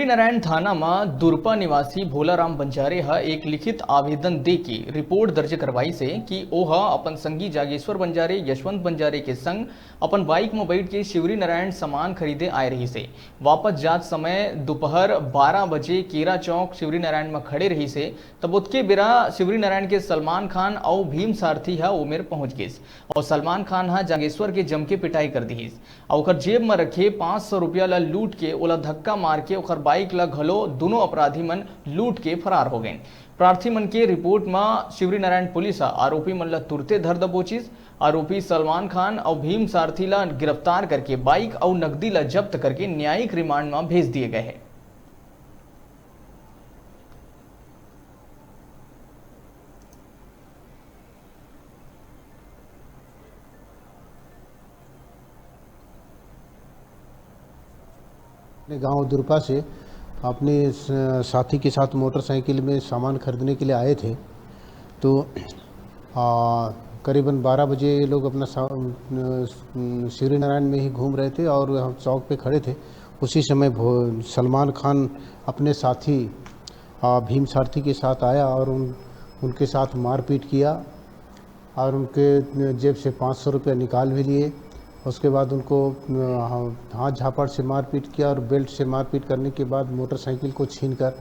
शिवरीनारायण थाना में दुरपा निवासी भोलाराम बंजारे एक लिखित आवेदन दे के रिपोर्ट दर्ज करवाई से कि ओह अपन संगी जागेश्वर बंजारे यशवंत बंजारे के संग अपन बाइक में बैठ के शिवरीनारायण सामान खरीदे आए रही से वापस जात समय दोपहर 12 बजे केरा चौक शिवरीनारायण में खड़े रही से तब उत्के बिरा शिवरीनारायण के सलमान खान और भीम सारथी उमेर पहुंच गए और सलमान खान जागेश्वर के जम के पिटाई कर दी और जेब में रखे 500 रुपया ला लूट के ओला धक्का मार के ओकर बाइक ला घलो दोनों अपराधी मन लूट के फरार हो गए। प्रार्थी मन के रिपोर्ट में शिवरीनारायण पुलिस आरोपी मन ला तुरते धर दबोचिस। आरोपी सलमान खान और भीम सारथी ला गिरफ्तार करके बाइक और नकदी ला जब्त करके न्यायिक रिमांड में भेज दिए गए हैं। अपने गांव दुरपा से अपने साथी के साथ मोटरसाइकिल में सामान खरीदने के लिए आए थे। तो करीबन 12 बजे ये लोग अपना शिवरीनारायण में ही घूम रहे थे और हम चौक पे खड़े थे। उसी समय सलमान खान अपने साथी भीम सारथी के साथ आया और उनके साथ मारपीट किया और उनके जेब से 500 रुपये निकाल भी लिए। उसके बाद उनको हाथ झापड़ से मारपीट किया और बेल्ट से मारपीट करने के बाद मोटरसाइकिल को छीनकर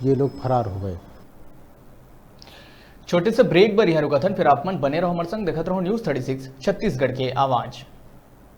ये लोग फरार हो गए। छोटे से ब्रेक बर यहाँ रुका था, फिर आप मन बने रहो हमारे संग, देखते रहो न्यूज़ 36 छत्तीसगढ़ के आवाज।